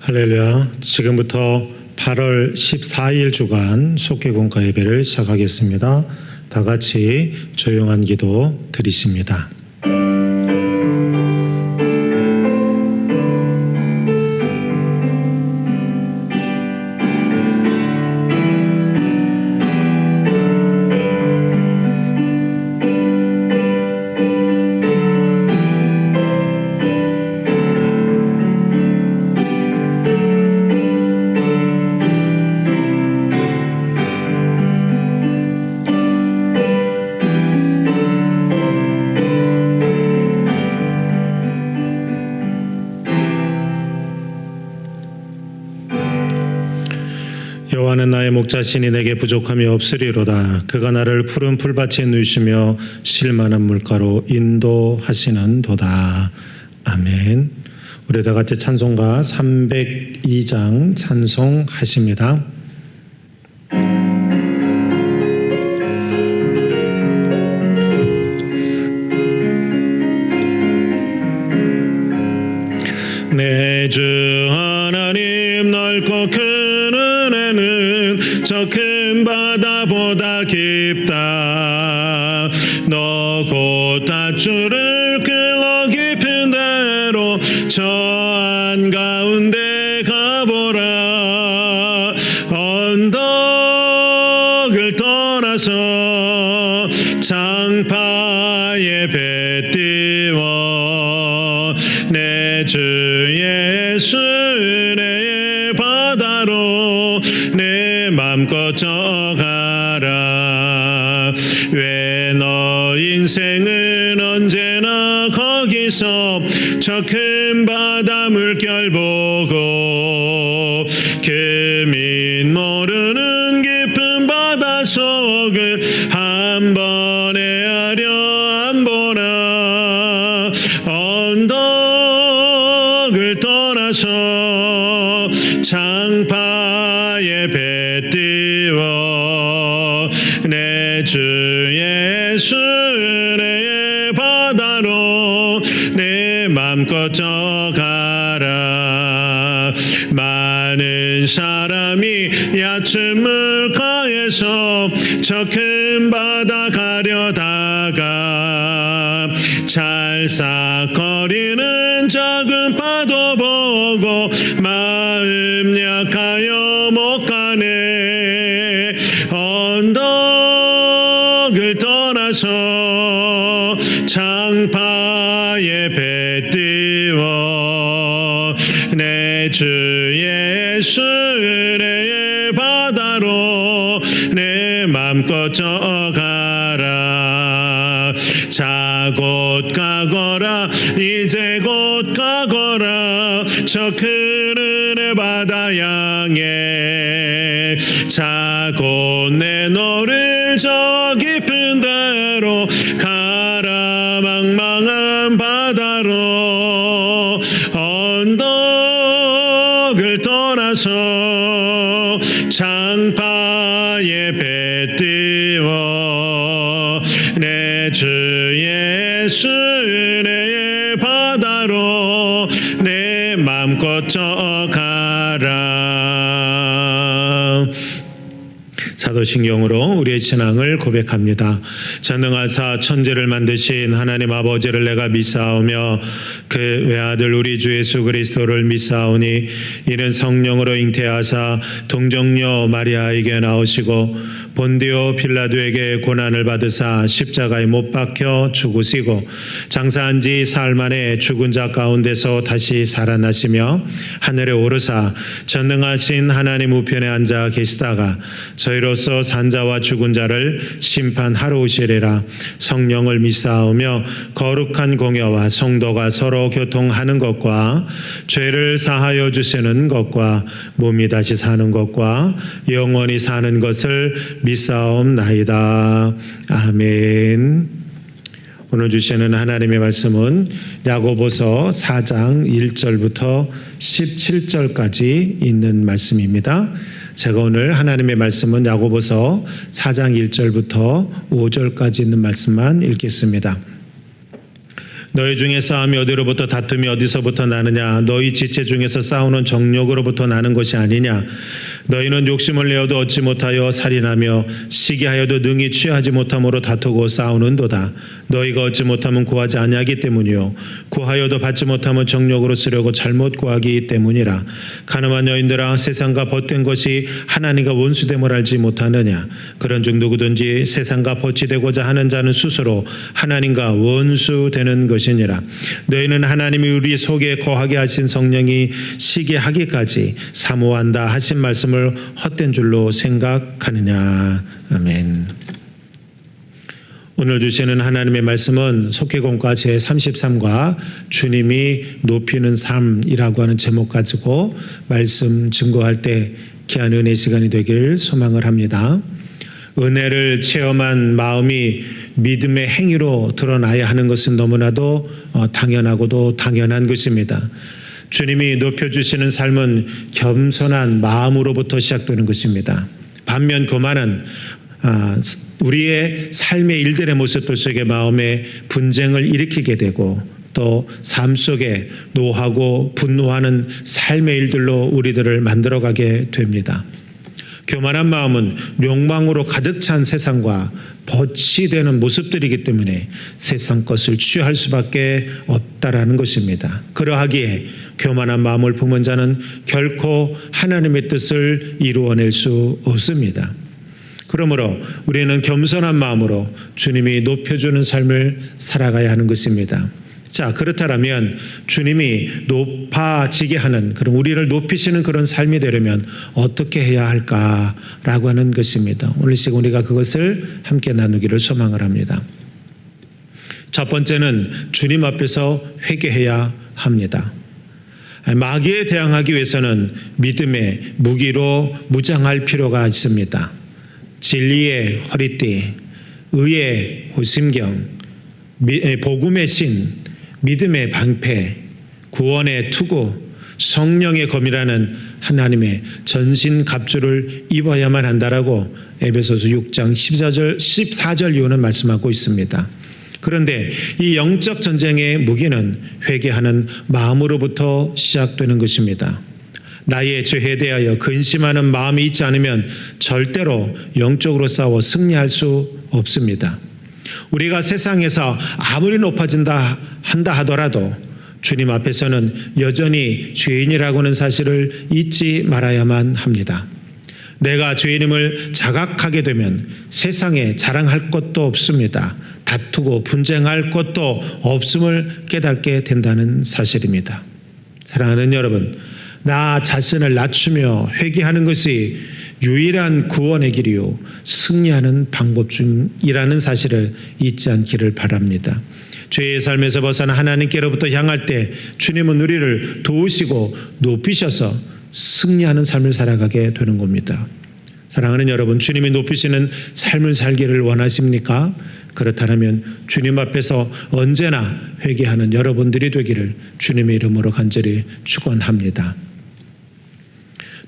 할렐루야. 지금부터 8월 14일 주간 속회공과 예배를 시작하겠습니다. 다 같이 조용한 기도 드리십니다. 여호와는 나의 목자시니 내게 부족함이 없으리로다. 그가 나를 푸른 풀밭에 누이시며 쉴 만한 물가로 인도하시는도다. 아멘. 우리 다 같이 찬송가 302장 찬송하십니다. 내 주 하나님 넓고 큰 은혜는 저 큰 바다보다 깊다. 너 곧 밧줄을 끌어 깊은 대로 저 한가운데 가보라. 언덕을 떠나서 장파에 배 띄워 내 주 예수 은혜의 바다로 내 맘껏 져가라. 왜 너 인생은 언제나 거기서 저 큰 바다 물결 보고 금인 모르는 깊은 바다 속을 한 번 헤아려 안 보나. 언덕을 떠나서 장파에 배 띄워 내 주 예수 은혜의 바다로 내 맘껏 져가라. 많은 사람이 얕은 물가에서 저 큰 바다 가려다가 찰싹거리는 작은 파도 보고 마음 약하여 못 가네. 언덕을 떠나서 장파에 배 띄워 내 주 예수 은혜의 바다로 내 맘껏 져가라. 자 곧 가거라. 이제 곧 가거라. 저 큰 은혜 바다 향해. 자 곧 내 너를 저 깊은 데로 가라. 망망한 바다로 언덕을 떠나서 장파에 배 띄워 내 주 예수 은혜의 바다로 내 맘껏 져가라. 사도신경으로 우리의 신앙을 고백합니다. 전능하사 천지를 만드신 하나님 아버지를 내가 믿사오며 그 외아들 우리 주 예수 그리스도를 믿사오니 이는 성령으로 잉태하사 동정녀 마리아에게 나오시고 본디오 빌라도에게 고난을 받으사 십자가에 못 박혀 죽으시고 장사한 지 사흘 만에 죽은 자 가운데서 다시 살아나시며 하늘에 오르사 전능하신 하나님 우편에 앉아 계시다가 저희로서 산자와 죽은 자를 심판하러 오시리라. 성령을 믿사오며 거룩한 공여와 성도가 서로 교통하는 것과 죄를 사하여 주시는 것과 몸이 다시 사는 것과 영원히 사는 것을 믿사옵나이다. 아멘. 오늘 주시는 하나님의 말씀은 야고보서 4장 1절부터 17절까지 있는 말씀입니다. 제가 오늘 하나님의 말씀은 야고보서 4장 1절부터 5절까지 있는 말씀만 읽겠습니다. 너희 중에 싸움이 어디로부터 다툼이 어디서부터 나느냐? 너희 지체 중에서 싸우는 정욕으로부터 나는 것이 아니냐? 너희는 욕심을 내어도 얻지 못하여 살인하며 시기하여도 능히 취하지 못함으로 다투고 싸우는도다. 너희가 얻지 못하면 구하지 아니하기 때문이요 구하여도 받지 못하면 정욕으로 쓰려고 잘못 구하기 때문이라. 가늠한 여인들아, 세상과 벗된 것이 하나님과 원수됨을 알지 못하느냐? 그런 중 누구든지 세상과 벗이 되고자 하는 자는 스스로 하나님과 원수되는 것이니라. 너희는 하나님이 우리 속에 거하게 하신 성령이 시기하기까지 사모한다 하신 말씀을 헛된 줄로 생각하느냐. 아멘. 오늘 주시는 하나님의 말씀은 속회공과 제33과 주님이 높이는 삶이라고 하는 제목 가지고 말씀 증거할 때 귀한 은혜 시간이 되기를 소망을 합니다. 은혜를 체험한 마음이 믿음의 행위로 드러나야 하는 것은 너무나도 당연하고도 당연한 것입니다. 주님이 높여주시는 삶은 겸손한 마음으로부터 시작되는 것입니다. 반면 교만은 우리의 삶의 일들의 모습들 속에 마음의 분쟁을 일으키게 되고 또 삶 속에 노하고 분노하는 삶의 일들로 우리들을 만들어가게 됩니다. 교만한 마음은 욕망으로 가득 찬 세상과 벗이 되는 모습들이기 때문에 세상 것을 취할 수밖에 없다라는 것입니다. 그러하기에 교만한 마음을 품은 자는 결코 하나님의 뜻을 이루어낼 수 없습니다. 그러므로 우리는 겸손한 마음으로 주님이 높여주는 삶을 살아가야 하는 것입니다. 자, 그렇다면 주님이 높아지게 하는 그런 우리를 높이시는 그런 삶이 되려면 어떻게 해야 할까라고 하는 것입니다. 오늘 시간 우리가 그것을 함께 나누기를 소망을 합니다. 첫 번째는 주님 앞에서 회개해야 합니다. 마귀에 대항하기 위해서는 믿음의 무기로 무장할 필요가 있습니다. 진리의 허리띠, 의의 호심경, 복음의 신, 믿음의 방패, 구원의 투구, 성령의 검이라는 하나님의 전신갑주를 입어야만 한다라고 에베소서 6장 14절 이후는 말씀하고 있습니다. 그런데 이 영적 전쟁의 무기는 회개하는 마음으로부터 시작되는 것입니다. 나의 죄에 대하여 근심하는 마음이 있지 않으면 절대로 영적으로 싸워 승리할 수 없습니다. 우리가 세상에서 아무리 높아진다 한다 하더라도 주님 앞에서는 여전히 죄인이라고는 사실을 잊지 말아야만 합니다. 내가 죄인임을 자각하게 되면 세상에 자랑할 것도 없습니다. 다투고 분쟁할 것도 없음을 깨닫게 된다는 사실입니다. 사랑하는 여러분, 나 자신을 낮추며 회개하는 것이 유일한 구원의 길이요 승리하는 방법 중이라는 사실을 잊지 않기를 바랍니다. 죄의 삶에서 벗어나 하나님께로부터 향할 때 주님은 우리를 도우시고 높이셔서 승리하는 삶을 살아가게 되는 겁니다. 사랑하는 여러분, 주님이 높이시는 삶을 살기를 원하십니까? 그렇다면 주님 앞에서 언제나 회개하는 여러분들이 되기를 주님의 이름으로 간절히 축원합니다.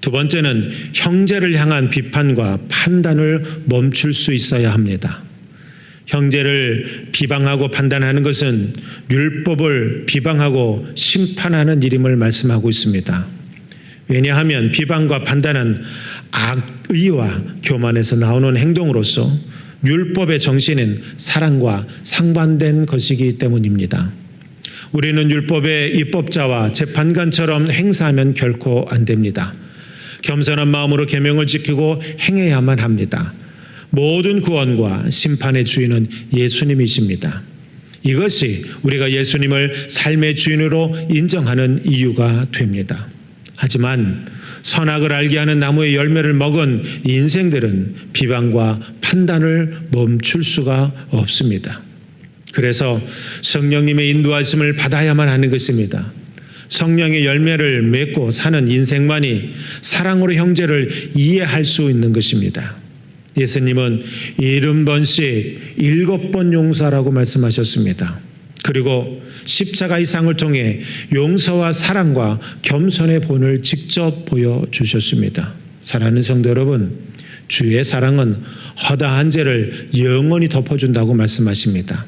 두 번째는 형제를 향한 비판과 판단을 멈출 수 있어야 합니다. 형제를 비방하고 판단하는 것은 율법을 비방하고 심판하는 일임을 말씀하고 있습니다. 왜냐하면 비방과 판단은 악의와 교만에서 나오는 행동으로서 율법의 정신인 사랑과 상반된 것이기 때문입니다. 우리는 율법의 입법자와 재판관처럼 행사하면 결코 안 됩니다. 겸손한 마음으로 계명을 지키고 행해야만 합니다. 모든 구원과 심판의 주인은 예수님이십니다. 이것이 우리가 예수님을 삶의 주인으로 인정하는 이유가 됩니다. 하지만 선악을 알게 하는 나무의 열매를 먹은 인생들은 비방과 판단을 멈출 수가 없습니다. 그래서 성령님의 인도하심을 받아야만 하는 것입니다. 성령의 열매를 맺고 사는 인생만이 사랑으로 형제를 이해할 수 있는 것입니다. 예수님은 70번씩 7번 용서하라고 말씀하셨습니다. 그리고 십자가의 상을 통해 용서와 사랑과 겸손의 본을 직접 보여주셨습니다. 사랑하는 성도 여러분, 주의 사랑은 허다한 죄를 영원히 덮어준다고 말씀하십니다.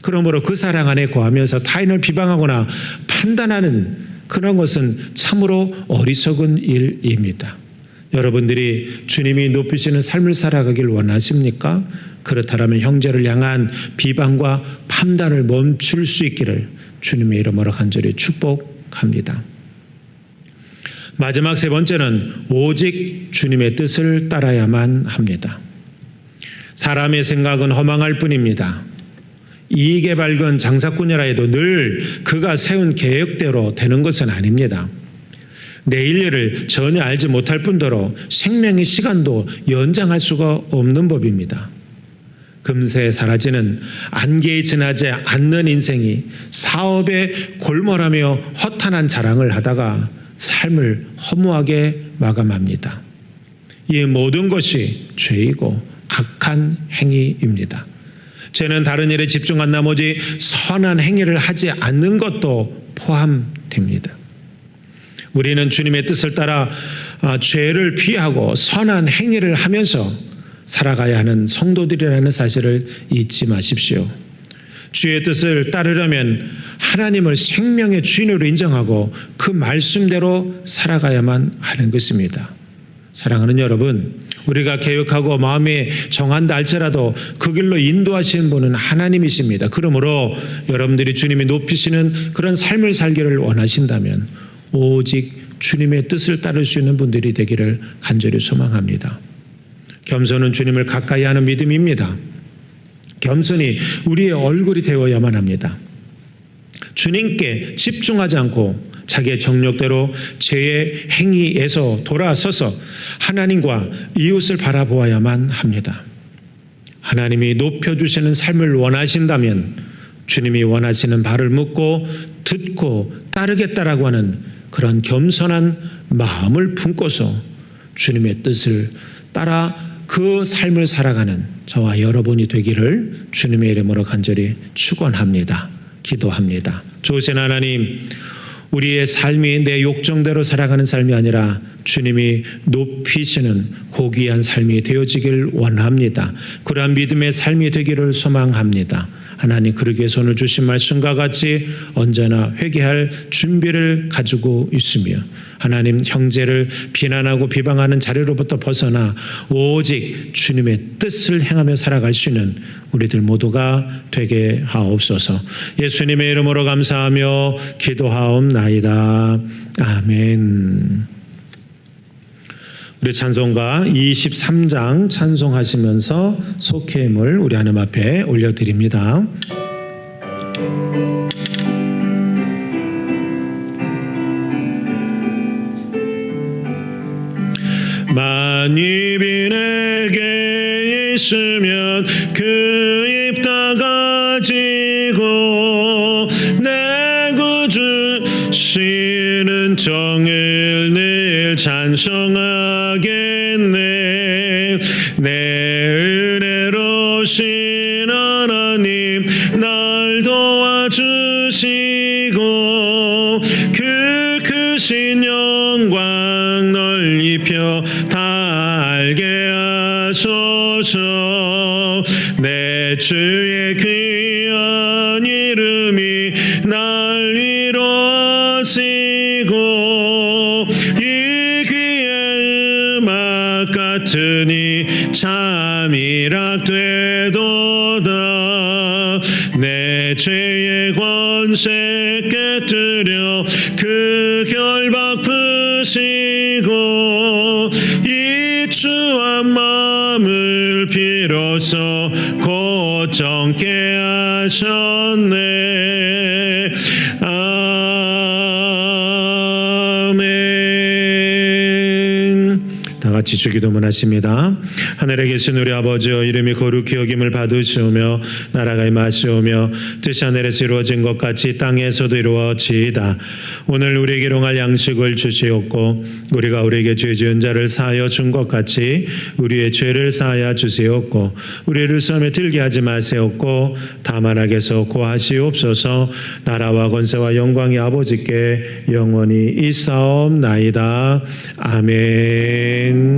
그러므로 그 사랑 안에 거하면서 타인을 비방하거나 판단하는 그런 것은 참으로 어리석은 일입니다. 여러분들이 주님이 높이시는 삶을 살아가길 원하십니까? 그렇다면 형제를 향한 비방과 판단을 멈출 수 있기를 주님의 이름으로 간절히 축복합니다. 마지막 세 번째는 오직 주님의 뜻을 따라야만 합니다. 사람의 생각은 허망할 뿐입니다. 이익에 밝은 장사꾼이라 해도 늘 그가 세운 계획대로 되는 것은 아닙니다. 내일 일을 전혀 알지 못할 뿐더러 생명의 시간도 연장할 수가 없는 법입니다. 금세 사라지는 안개에 지나지 않는 인생이 사업에 골몰하며 허탄한 자랑을 하다가 삶을 허무하게 마감합니다. 이 모든 것이 죄이고 악한 행위입니다. 죄는 다른 일에 집중한 나머지 선한 행위를 하지 않는 것도 포함됩니다. 우리는 주님의 뜻을 따라 죄를 피하고 선한 행위를 하면서 살아가야 하는 성도들이라는 사실을 잊지 마십시오. 주의 뜻을 따르려면 하나님을 생명의 주인으로 인정하고 그 말씀대로 살아가야만 하는 것입니다. 사랑하는 여러분, 우리가 계획하고 마음에 정한다 할지라도 그 길로 인도하시는 분은 하나님이십니다. 그러므로 여러분들이 주님이 높이시는 그런 삶을 살기를 원하신다면 오직 주님의 뜻을 따를 수 있는 분들이 되기를 간절히 소망합니다. 겸손은 주님을 가까이 하는 믿음입니다. 겸손이 우리의 얼굴이 되어야만 합니다. 주님께 집중하지 않고 자기의 정욕대로 죄의 행위에서 돌아서서 하나님과 이웃을 바라보아야만 합니다. 하나님이 높여주시는 삶을 원하신다면 주님이 원하시는 바를 묻고 듣고 따르겠다라고 하는 그런 겸손한 마음을 품고서 주님의 뜻을 따라 그 삶을 살아가는 저와 여러분이 되기를 주님의 이름으로 간절히 축원합니다. 기도합니다. 좋으신 하나님, 우리의 삶이 내 욕정대로 살아가는 삶이 아니라 주님이 높이시는 고귀한 삶이 되어지길 원합니다. 그러한 믿음의 삶이 되기를 소망합니다. 하나님, 그러기 위해 손을 주신 말씀과 같이 언제나 회개할 준비를 가지고 있으며 하나님, 형제를 비난하고 비방하는 자리로부터 벗어나 오직 주님의 뜻을 행하며 살아갈 수 있는 우리들 모두가 되게 하옵소서. 예수님의 이름으로 감사하며 기도하옵나이다. 아멘. 우리 찬송가 23장 찬송하시면서 속죄임을 우리 하나님 앞에 올려드립니다. 만입이 내게 있으면 그 입 다 가지고 내 구주 시는 정을 늘 찬송하겠네. 내 은혜로신 하나님 날 도와주시고 그 크신 영광 널리 펴 다 알게 하소서. 내 주의 귀한 이름이 날 위로하시고 이 귀의 음악 같으니 참이라 되도다. 내 죄의 권세 깨뜨려 그 결박 푸시고 이 추한 마음을 비로소 곧 정케 하셨네. 아멘. 다 같이 주기도문 하십니다. 하늘에 계신 우리 아버지여, 이름이 거룩히 여김을 받으시오며 나라가 임하시오며 뜻이 하늘에서 이루어진 것 같이 땅에서도 이루어지이다. 오늘 우리에게 일용할 양식을 주시옵고 우리가 우리에게 죄 지은 자를 사하여 준 것 같이 우리의 죄를 사하여 주시옵고 우리를 시험에 들게 하지 마시옵고 다만 악에서 구하시옵소서. 나라와 권세와 영광이 아버지께 영원히 있사옵나이다. 아멘.